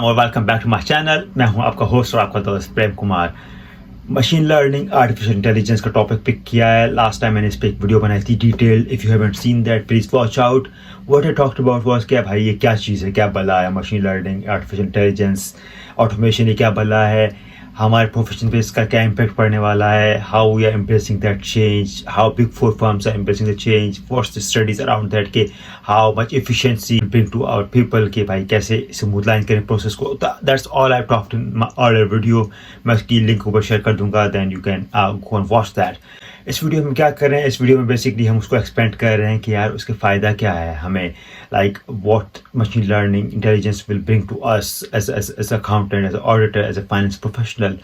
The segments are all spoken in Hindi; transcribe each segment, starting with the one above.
और welcome back to my channel. मैं हूं आपका होस्ट और आपका दोस्त Prem Kumar. Machine learning artificial intelligence का टॉपिक पिक किया है। लास्ट टाइम मैंने इस पर एक वीडियो बनाई थी detail. If you haven't seen that please watch out. What I talked about was क्या भाई ये क्या चीज़ है, क्या बला है machine learning artificial intelligence automation, ये क्या बला है, हमारे प्रोफेशन पे इसका क्या इम्पैक्ट पड़ने वाला है, how we are embracing that change, how big four firms are embracing the change, what's the studies around that के how much efficiency bring to our people के भाई कैसे स्मूथ लाइन करें प्रोसेस को। That's all I talked in my earlier video. मैं उसकी लिंक ऊपर शेयर कर दूंगा, then you can go and watch that. इस वीडियो में क्या कर रहे हैं, इस वीडियो में बेसिकली हम उसको एक्सपेंड कर रहे हैं कि यार उसके फ़ायदा क्या है हमें, like what machine learning intelligence will bring to us as accountant, as auditor, as a finance professional.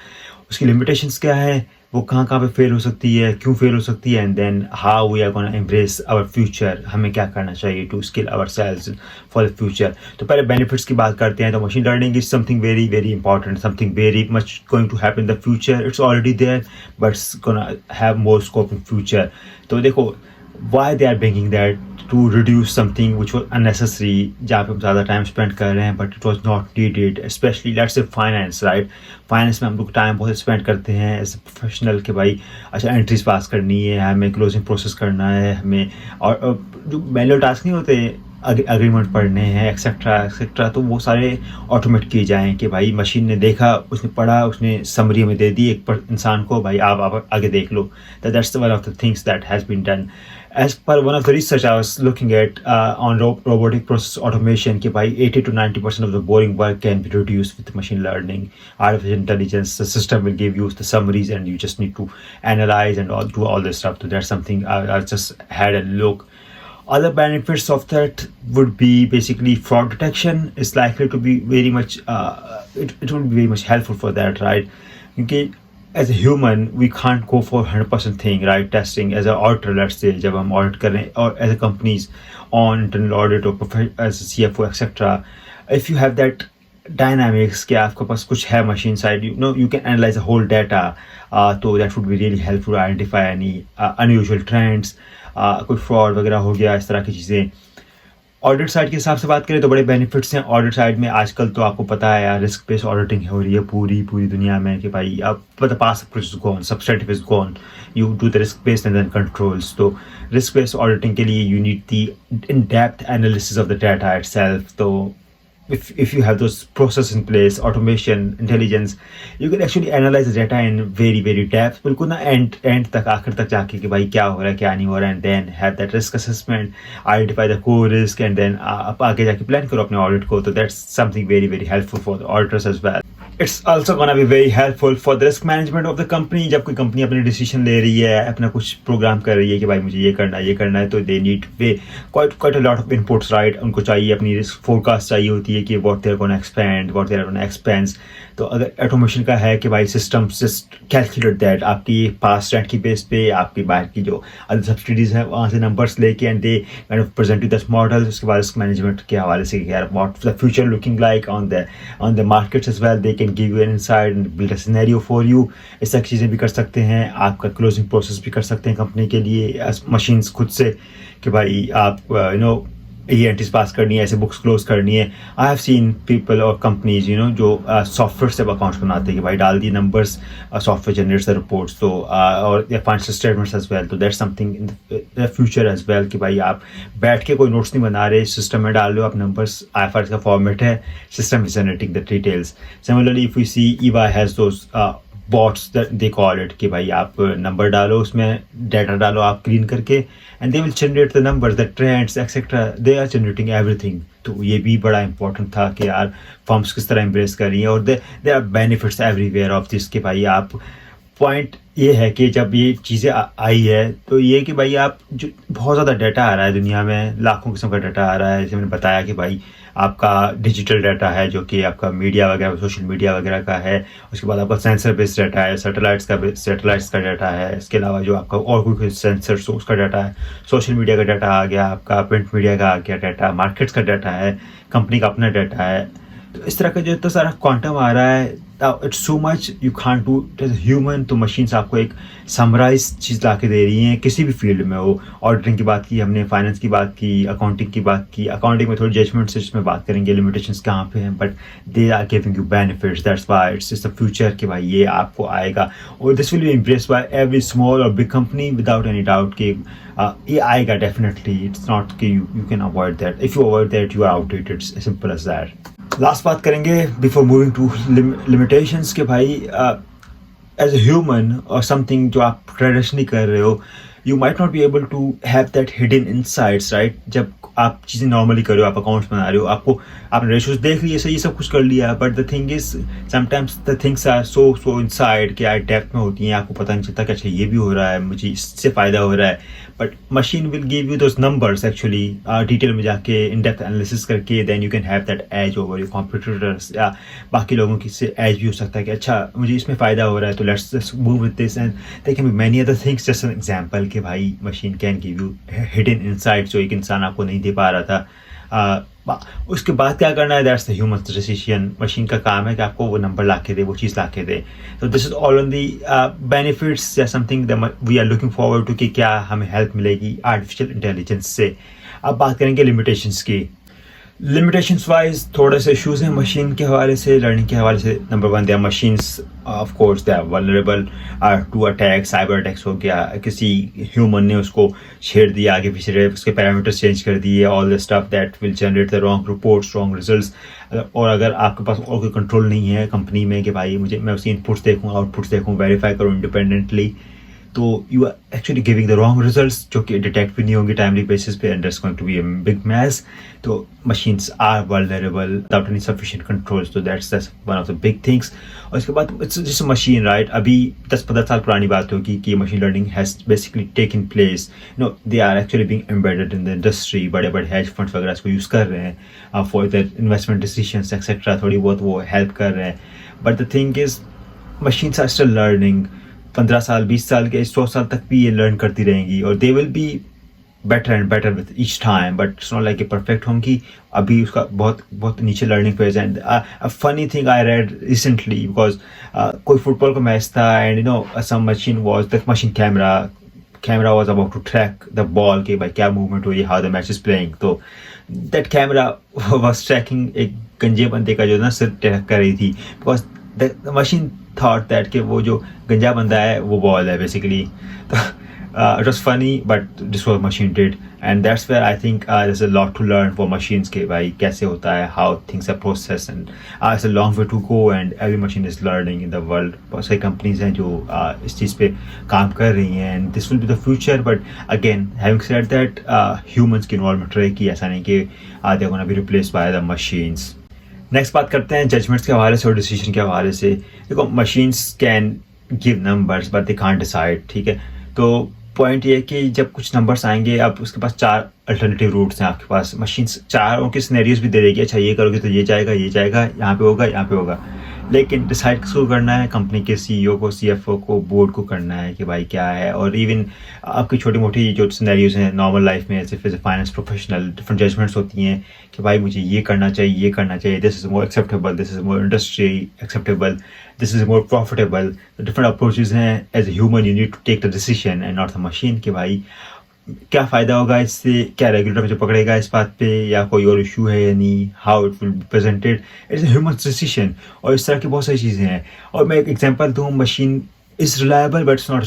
उसकी लिमिटेशंस क्या है, वो कहाँ कहाँ पे फेल हो सकती है, क्यों फेल हो सकती है, and then how we are gonna embrace our future, हमें क्या करना चाहिए to skill our selves for the future. तो पहले बेनिफिट्स की बात करते हैं। तो machine learning is something very very important, something very much going to happen in the future. It's already there but it's gonna have more scope in future. तो देखो why they are bringing that to reduce something which was unnecessary, जहाँ पे हम ज़्यादा टाइम स्पेंड कर रहे हैं but it was not needed, specially let's say finance, right. Finance में हम लोग टाइम बहुत स्पेंड करते हैं एज ए प्रोफेशनल कि भाई अच्छा एंट्रीज पास करनी है, हमें क्लोजिंग प्रोसेस करना है, हमें और जो मैनुअल टास्क नहीं होते, अग्रीमेंट पढ़ने हैं एक्सेट्रा एक्सेट्रा, तो वो सारे ऑटोमेट किए जाएँ कि भाई मशीन ने देखा, उसने पढ़ा, उसने समरी में दे दी एक इंसान को, भाई आप आगे देख लो। That's one of the things that has been done as per one of the research I was looking at on robotic process automation कि भाई 80 to 90% of the boring work can be reduced with machine learning, artificial intelligence. The system will give you the summaries and you just need to analyze and do all this stuff. So that's something I just had a look. Other benefits of that would be basically fraud detection is likely to be very much it would be very much helpful for that, right? क्योंकि as a human we can't go for 100% thing, right? Testing as an auditor, let's say जब हम audit कर रहे हैं, or as a companies on internal audit or as a CFO etc, if you have that dynamics कि आपके पास कुछ है machine side, you know you can analyze the whole data, तो that would be really helpful to identify any unusual trends, कोई fraud वगैरह हो गया, इस तरह की चीज़ें। ऑडिट साइड के हिसाब से बात करें तो बड़े बेनिफिट्स हैं ऑडिट साइड में। आजकल तो आपको पता है यार रिस्क बेस्ड ऑडिटिंग हो रही है पूरी दुनिया में कि भाई अब the pass approach is gone, subtractive is gone, you do the risk based and then controls. तो रिस्क बेस्ड ऑडिटिंग के लिए you need the in depth analysis of the data itself. तो if you have those process in place, automation, intelligence, you can actually analyze the data in very depth, बिल्कुल ना end तक, आखिर तक जाके कि भाई क्या हो रहा है क्या नहीं हो रहा है, and then have that risk assessment, identify the core risk, and then आप आगे जाके प्लान करो अपने ऑडिट को। तो that's something very helpful for the auditors as well. It's also gonna be very helpful for the risk management of the company। जब कोई कंपनी अपनी डिसीजन ले रही है, अपना कुछ प्रोग्राम कर रही है कि भाई मुझे ये करना है, तो they need quite a lot of inputs, right? उनको चाहिए अपनी रिस्क फोरकास्ट चाहिए होती है कि what they're gonna expand, what they're gonna expense। तो अगर ऑटोमेशन का है कि भाई सिस्टम जस्ट कैलकुलेट दैट, आपकी पास रेंट की बेस पे, आपकी बाहर की जो अदर सब्सिडीज हैं वहाँ से नंबर्स लेके, and they kind of present you that model. उसके बाद रिस्क मैनेजमेंट के हवाले से यार what the future looking like on the markets as well, they can give you an insight and build a scenario for you. इस तरह की चीज़ें भी कर सकते हैं। आपका क्लोजिंग प्रोसेस भी कर सकते हैं कंपनी के लिए मशीन्स खुद से कि भाई आप यू नो ये एंट्रीज पास करनी है, ऐसे बुक्स क्लोज करनी है। आई हैव सीन पीपल और कंपनीज यू नो जो सॉफ्टवेयर से अकाउंट्स बनाते हैं कि भाई डाल दिए numbers, software generates the reports. तो और फाइनेंशियल स्टेटमेंट्स एज वेल। तो that's something in the future as well कि भाई आप बैठ के कोई नोट्स नहीं बना रहे, सिस्टम में डाल लो आप नंबर्स, IFRS का फॉर्मेट है, system is generating the details. Similarly if you see EY has those bots they call it कि भाई आप नंबर डालो, उसमें डाटा डालो आप क्लीन करके, and they will generate the numbers, the trends etcetera, they are generating everything. तो ये भी बड़ा इंपॉर्टेंट था कि यार फर्म्स किस तरह एम्ब्रेस कर रही हैं, और they are benefits everywhere of this कि भाई आप पॉइंट ये है कि जब ये चीज़ें आई है तो ये कि भाई आप जो बहुत ज़्यादा डाटा आ रहा है दुनिया में, लाखों किस्म का डाटा आ रहा है। जैसे मैंने बताया कि भाई आपका डिजिटल डाटा है जो कि आपका मीडिया वगैरह, सोशल मीडिया वगैरह का है। उसके बाद आपका सेंसर बेस्ड डाटा है, सैटेलाइट्स का डाटा है। इसके अलावा जो आपका और कोई सेंसर उसका डाटा है, सोशल मीडिया का डाटा आ गया, आपका प्रिंट मीडिया का आ गया डाटा, मार्केट्स का डाटा है, कंपनी का अपना डाटा है। तो इस तरह का जो इतना सारा क्वांटम आ रहा है, it's so much you can't do as human. तो मशीन्स आपको एक समराइज चीज़ ला के दे रही हैं किसी भी फील्ड में हो. ऑडिटिंग की बात की हमने, फाइनेंस की बात की, अकाउंटिंग की बात की. अकाउंटिंग में थोड़ी जजमेंट से इसमें बात करेंगे लिमिटेशंस कहाँ पे हैं, but they are giving you benefits. That's why it's the future कि भाई ये आपको आएगा और this will be embraced by every small और big company without any doubt कि ये आएगा डेफिनेटली. इट्स नॉट कि you can avoid that. If you avoid that you are outdated. Simple as that. Last बात करेंगे बिफोर मूविंग टू लिमिटेशंस के भाई एज ए ह्यूमन और समथिंग जो आप ट्रेडिशनली कर रहे हो, you might not be able to have that hidden insights, right. जब आप चीज़ें नॉर्मली कर रहे हो, आप अकाउंट्स बना रहे हो, आपको आपने रेशियोज देख लिए, सही सब कुछ कर लिया, but the thing is sometimes the things are so inside कि यार डेप्थ में होती हैं, आपको पता नहीं चलता कि अच्छा ये भी हो रहा है, मुझे इससे फ़ायदा हो रहा है. But machine will give you those numbers actually detail में जाके इन डेप्थ एनालिसिस करके. Then you can have that edge over your competitors या बाकी लोगों की से एज भी हो सकता है कि अच्छा मुझे इसमें फ़ायदा हो रहा है तो let's just move with this. And there can be many other things. Just an example कि भाई machine can give you hidden insights जो एक इंसान आपको नहीं दे पा रहा था. उसके बाद क्या करना है, that's the human decision. Machine का काम है कि आपको वो नंबर ला के दे, वो चीज़ ला के दे. तो this is all on the benefits या something we are looking forward to कि क्या हमें हेल्प मिलेगी आर्टिफिशियल इंटेलिजेंस से. अब बात करेंगे लिमिटेशंस की. लिमिटेशंस वाइज थोड़े से इशूज़ हैं मशीन के हवाले से, लर्निंग के हवाले से. Number one, they are machines of course they are vulnerable to attack. Cyber attacks हो गया, किसी ह्यूमन ने उसको छेड़ दिया आगे पीछे, उसके पैरामीटर्स चेंज कर दिए, all the stuff that will generate the wrong reports, wrong results. और अगर आपके पास और कोई कंट्रोल नहीं है कंपनी में कि भाई मैं उसकी इनपुट्स देखूँ, आउटपुट्स देखूँ, वेरीफाई करूँ इंडिपेंडेंटली, तो you are actually giving the wrong results जो कि डिटेक्ट भी नहीं होंगे टाइमली बेसिस पे. And that's going to be a big mess. तो machines are vulnerable without any sufficient controls. तो that's one of the big things. और इसके बाद इट्स जस्ट मशीन, राइट. अभी 10-15 साल पुरानी बात होगी कि machine learning has basically taken place. They are actually being embedded in the industry. बड़े बड़े हेज फंड्स वगैरह इसको यूज़ कर रहे हैं for the investment decisions etcetera. थोड़ी बहुत वो हेल्प कर रहे हैं. But the thing is machines are still learning. 15 साल, 20 साल के, 100 साल तक भी ये लर्न करती रहेंगी और they will be better and better with each time. But it's not like perfect होंगी. अभी उसका बहुत बहुत नीचे लर्निंग पेज है. A funny thing I read recently because कोई फुटबॉल का मैच था and some machine was the machine camera was about to track the ball कि भाई क्या मूवमेंट हुई, how the match is playing. तो दैट कैमरा वाज ट्रैकिंग एक गंजे बंदे का जो ना सिर ट्रैक कर रही थी because the machine thought that कि वो जो गंजा बंदा है वो बॉल है बेसिकली. तो it was funny but this was machine did and that's where I think there's a lot to learn for machines के भाई कैसे होता है, how things are processed and it's a long way to go and every machine is learning in the world. बहुत सारी companies हैं जो इस चीज़ पे काम कर रही हैं and this will be the future. But again having said that humans की involvement रहेगी. ऐसा नहीं कि they're gonna be replaced by the machines. Next बात करते हैं जजमेंट्स के हवाले से और डिसीजन के हवाले से. देखो machines can give numbers but they can't decide. ठीक है, तो पॉइंट ये है कि जब कुछ नंबर्स आएंगे, अब उसके पास 4 अल्टरनेटिव रूट्स हैं आपके पास. मशीन्स 4 उनके सिनेरियोज भी दे देगी. अच्छा ये करोगे तो ये जाएगा, यहाँ पे होगा, यहाँ पे होगा. लेकिन डिसाइड किसको करना है? कंपनी के सीईओ को, सीएफओ को, बोर्ड को करना है कि भाई क्या है. और इवन आपकी छोटी मोटी जो सिनेरियोज हैं नॉर्मल लाइफ में, सिर्फ as a finance professional different judgments होती हैं कि भाई मुझे ये करना चाहिए, this is more acceptable, this is more industry acceptable, this is more profitable. Different approaches हैं. As a human you need to take the decision and not the machine कि भाई क्या फ़ायदा होगा इससे, क्या रेगुलेटर मुझे पकड़ेगा इस बात पे, या कोई और इशू है या नहीं, how it will be presented. It's human decision. और इस तरह की बहुत सारी चीज़ें हैं. और मैं एक एग्जांपल दूँ, machine is reliable but it's not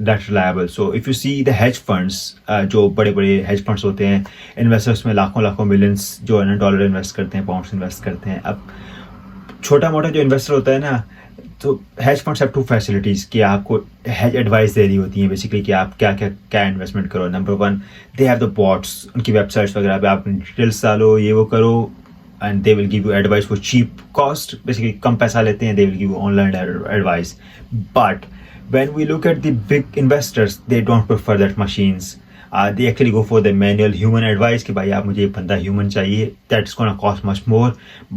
that reliable. So if you see the hedge funds, जो बड़े बड़े हेज फंड्स होते हैं, इन्वेस्टर्स में लाखों मिलियंस जो है ना डॉलर इन्वेस्ट करते हैं, पाउंड्स इन्वेस्ट करते हैं. अब छोटा मोटा जो इन्वेस्टर होता है ना, तो हेज फंड्स हैव 2 फैसिलिटीज़ कि आपको हेज एडवाइस दे रही होती हैं बेसिकली कि आप क्या इन्वेस्टमेंट करो. Number 1, they have the bots. उनकी वेबसाइट्स वगैरह पे आप डिटेल्स डालो, ये वो करो, and they will give you advice for cheap cost. Basically कम पैसा लेते हैं, they will give you online advice. But when we look at the big investors, they don't prefer that machines. They actually go for the manual human advice कि भाई आप मुझे एक बंदा human चाहिए, that's gonna cost much more,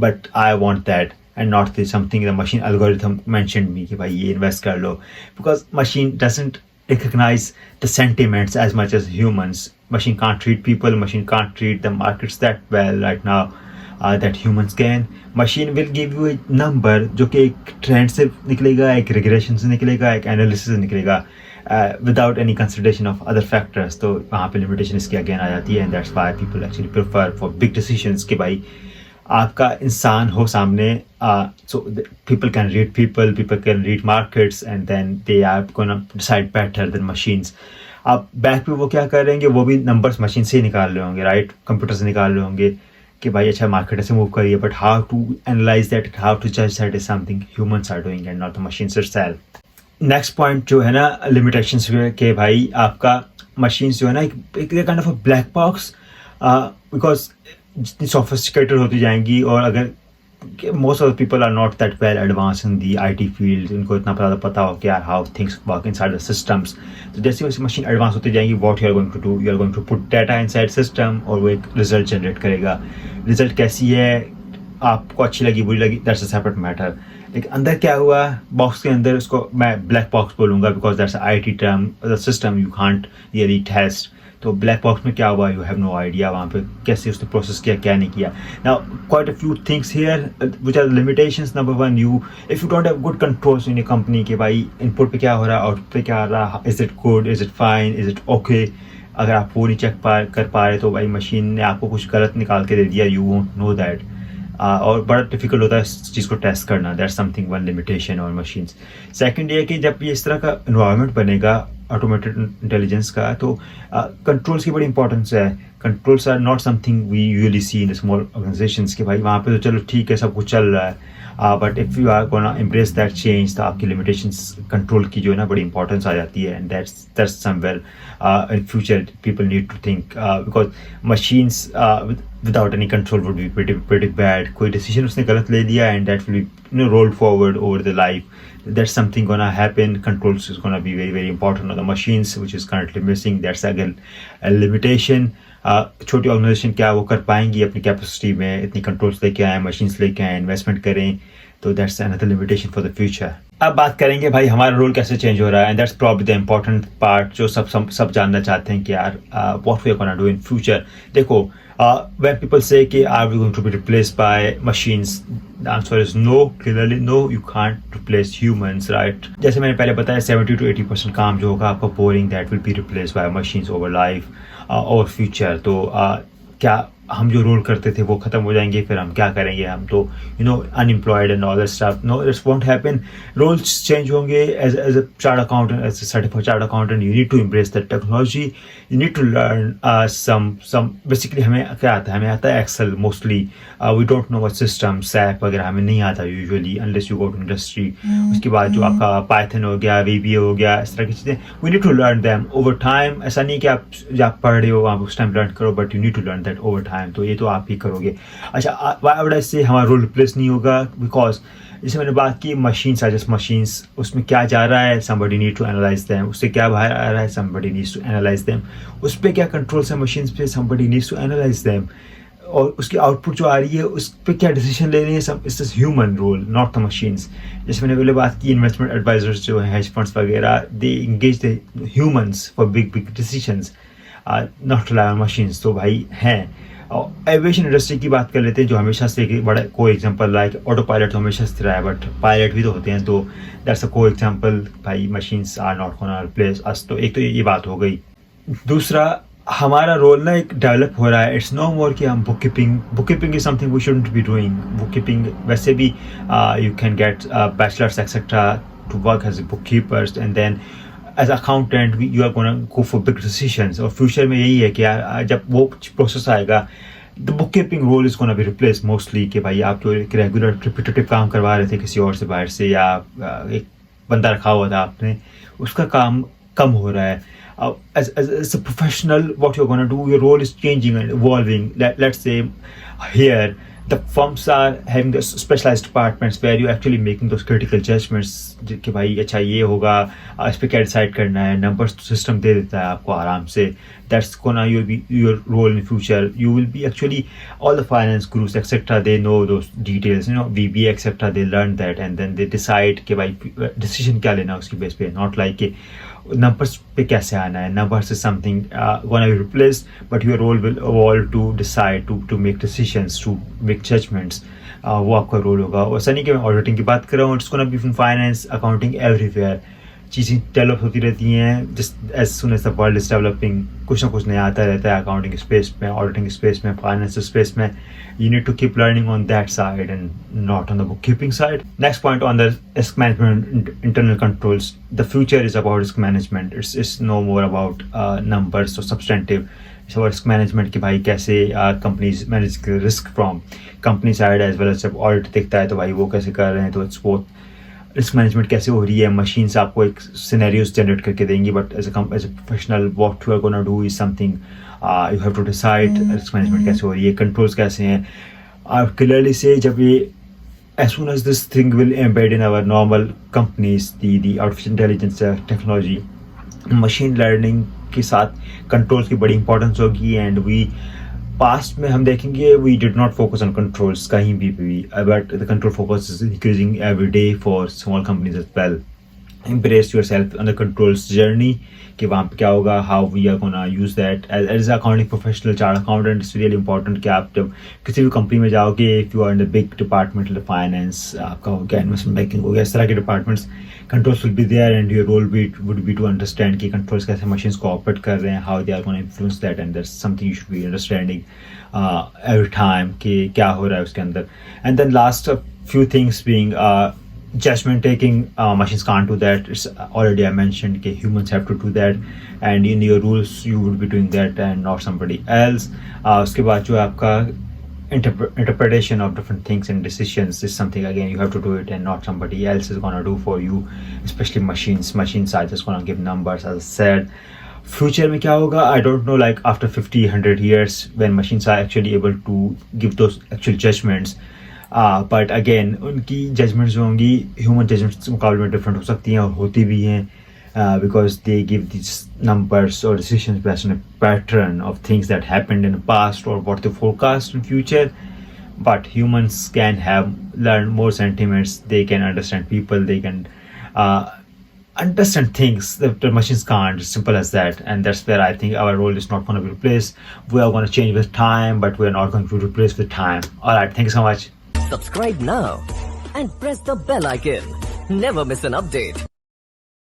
but I want that and not the something the machine algorithm mentioned me कि भाई ये invest कर लो. Because machine doesn't recognize the sentiments as much as humans. Machine can't treat people, machine can't treat the markets that well right now. that humans can. Machine will give you a number जो कि एक trend से निकलेगा, एक regression से निकलेगा, एक analysis से निकलेगा, without any consideration of other factors. तो वहाँ पे limitation इसकी again आ जाती है, and that's why people actually prefer for big decisions कि भाई आपका इंसान हो सामने. So people can read markets, and then they are gonna decide better than machines. आप बैक पे वो क्या करेंगे, वो भी नंबर्स मशीन से ही निकाल रहे होंगे, राइट, कंप्यूटर से निकाल रहे होंगे कि भाई अच्छा मार्केट ऐसे मूव करिए, but how to analyze that, how to जज that is something humans are doing and not the machines itself. Next point जो है ना लिमिटेशंस के, भाई आपका मशीन्स जो है ना एक kind of a black box, because जितनी सोफिस्टिकेटेड होती जाएंगी, और अगर most of the people are not that well advanced in the IT field, उनको इतना पता हो कि यार how things work inside the systems. तो जैसे वैसे मशीन एडवांस होती जाएंगी, what you are going to do, you are going to put data inside system, और वो एक रिजल्ट जनरेट करेगा. रिजल्ट कैसी है, आपको अच्छी लगी बुरी लगी, that's a separate matter. लेकिन अंदर क्या हुआ बॉक्स के अंदर, उसको मैं ब्लैक बॉक्स बोलूँगा, because that's IT term, the system you can't really test. तो ब्लैक बॉक्स में क्या हुआ, यू हैव नो आइडिया वहाँ पे कैसे उसने प्रोसेस किया, क्या नहीं किया. Now quite a few things here which are limitations. Number one, you if you don't have good controls in your company के भाई इनपुट पे क्या हो रहा है, आउटपुट पे क्या आ रहा है, is it good, is it fine, is it okay. अगर आप वो नहीं चेक कर पा रहे तो भाई मशीन ने आपको कुछ गलत निकाल के दे दिया, यू वोंट नो दैट. और बड़ा डिफिकल्ट होता है इस चीज़ को टेस्ट करना. That's something one limitation on machines. Second ये कि जब ये इस तरह का इन्वायरमेंट बनेगा ऑटोमेटेड इंटेलिजेंस का, तो कंट्रोल्स की बड़ी इंपॉर्टेंस है. Controls are not something we usually see in small organisations के भाई वहाँ पे तो चलो ठीक है सब कुछ चल रहा है, but if you are gonna embrace that change, तो आपकी लिमिटेशंस कंट्रोल की जो है ना बड़ी इंपॉर्टेंस आ जाती है. And that's somewhere in future people need to think, because machines without any control would be pretty bad. कोई decision उसने गलत ले लिया and that will be rolled forward over the life. That's something gonna happen. Controls is gonna be very very important on the machines, which is currently missing. That's again a limitation. छोटी ऑर्गेनाइजेशन क्या वो कर पाएंगी अपनी कैपेसिटी में, इतनी कंट्रोल्स लेके आए, मशीन्स लेके आए, इन्वेस्टमेंट करें, तो that's another limitation for the future. अब बात करेंगे भाई हमारा रोल कैसे चेंज हो रहा है, and that's probably the important part जो सब जानना चाहते हैं कि यार what we are gonna do in future. देखो, when people say कि are we going to be replaced by machines, the answer is no, clearly no, you can't replace humans, right? जैसे मैंने पहले बताया 70 to 80% काम जो होगा आपका boring, that will be replaced by machines over life or future. तो क्या हम जो रोल करते थे वो ख़त्म हो जाएंगे, फिर हम क्या करेंगे, हम तो unemployed and all that stuff. No, it's won't happen. Roles change होंगे. As a chartered accountant, as a certified chartered accountant, you need to embrace that technology, you need to learn some basically. हमें क्या आता है, हमें आता है Excel mostly. We don't know what system, SAP वगैरह हमें नहीं आता usually unless you go to industry. उसके बाद जो आपका पाइथन हो गया, VBA हो गया, इस तरह की चीज़ें, we need to learn them over time. ऐसा नहीं कि आप पढ़ रहे हो आप उस टाइम लर्न करो, but you need to learn that over time. तो ये तो आप ही करोगे. अच्छा, व्हाई वुड आई से हमारा रोल रिप्लेस नहीं होगा, बिकॉज जैसे मैंने बात की मशीन्स आर जस्ट मशीन्स. उसमें क्या जा रहा है, somebody need to analyze them. उससे क्या बाहर आ रहा है, somebody needs to analyze them. उस पर क्या कंट्रोल्स है मशीन्स पे, somebody needs to analyze them. और उसकी आउटपुट जो आ रही है उस पर क्या डिसीजन ले रही है, it's this human role, not the machines. जैसे मैंने पहले बात की, इन्वेस्टमेंट एडवाइजर्स जो हैं, हेज फंड्स वगैरह, they engage the humans for big decisions, not rely on machines. तो भाई हैं. और एविएशन इंडस्ट्री की बात कर लेते हैं जो हमेशा से बड़ा कोई एग्जांपल, लाइक ऑटो पायलट तो हमेशा से रहा है, बट पायलट भी तो होते हैं, तो दैट्स अ को एग्जांपल. भाई machines are not gonna replace us. तो एक तो ये बात हो गई. दूसरा, हमारा रोल ना एक डेवलप हो रहा है. इट्स नो मोर कि हम book keeping is something we shouldn't be doing. Book keeping वैसे भी you can get bachelors etcetera to work as book keepers, and then as accountant you are gonna go for big decisions. और फ्यूचर में यही है कि यार जब वो प्रोसेस आएगा, the book keeping role is gonna be replace mostly. कि भाई आप जो एक रेगुलर रिपीटेटिव काम करवा रहे थे किसी और से बाहर से, या एक बंदा रखा हुआ था आपने, उसका काम कम हो रहा है. As a professional, what you're going to do, your role is changing and evolving. Let's say here the firms are having the specialized departments where you're actually making those critical judgments कि भाई अच्छा ये होगा, इस पे क्या डिसाइड करना है. नंबर्स तो सिस्टम दे देता है आपको आराम से. That's gonna your role in future. You will be actually all the finance gurus etc. They know those details, VBA etc. They learn that and then they decide कि भाई decision क्या लेना उसकी बेस पे. Not like कि numbers पे कैसे आना है. Numbers is something gonna be replaced, but your role will evolve to decide, to make decisions, to make judgments. वो आपका रोल होगा. और ऐसा नहीं कि मैं ऑडिटिंग की बात कर रहा हूँ. It's gonna be from finance, accounting, everywhere. चीज़ें डेवलप होती रहती हैं. Just as soon as the world is developing, कुछ ना कुछ नया आता रहता है अकाउंटिंग स्पेस में, ऑडिटिंग स्पेस में, फाइनेंस स्पेस में. You need to keep learning on that side and not on the bookkeeping side. Next point on the risk management, internal controls. The future is about risk management. It's no more about numbers or substantive. It's about risk management कि भाई कैसे companies manage risk from company side as well as जब audit देखता है तो भाई वो कैसे कर रहे हैं. तो it's both. रिस्क मैनेजमेंट कैसे हो रही है. मशीन्स आपको एक सिनेरियोज जनरेट करके देंगी, but as a professional what you are gonna do is something you have to decide. Risk management कैसे हो रही है, कंट्रोल्स कैसे हैं. आप क्लियरली से जब ये as soon as this thing will embed in our normal companies, the artificial intelligence technology, machine learning के साथ कंट्रोल्स की बड़ी इंपॉर्टेंस होगी. एंड वी पास्ट में हम देखेंगे we did not focus on controls कहीं भी, but the control focus is increasing every day for small companies as well. Embrace yourself on the controls journey कि वहाँ पे क्या होगा, how we are gonna use that as an accounting professional, chartered accountant. It's really important कि आप जब किसी भी कंपनी में जाओगे, if you are in the big department like finance, आपका हो गया investment banking हो गया, इस तरह के departments, controls will be there and your role would be to understand कि controls कैसे machines को operate कर रहे हैं, how they are gonna influence that, and that's something you should be understanding every time कि क्या हो रहा है उसके अंदर. And then last few things being judgment taking. Machines can't do that. It's already I mentioned कि humans have to do that, and in your rules you would be doing that and not somebody else. उसके बाद जो आपका interpretation of different things and decisions is something again you have to do it and not somebody else is gonna do for you, especially machines are just gonna give numbers. As I said, future में क्या होगा I don't know, like after 50-100 years when machines are actually able to give those actual judgments. But again उनकी जजमेंट्स जो होंगी ह्यूमन जजमेंट्स के मुकाबले में डिफरेंट हो सकती हैं और होती भी हैं, because they give this numbers और decisions based on a pattern of things that happened in the past और what they forecast in future. But humans can have learn more sentiments, they can understand people, they can understand things that the machines can't. Simple as that. And that's where I think our role is not going to be replaced. We are going to change with time, but we are not going to replace with time. All right, thank you so much. Subscribe now and press the bell icon. Never miss an update.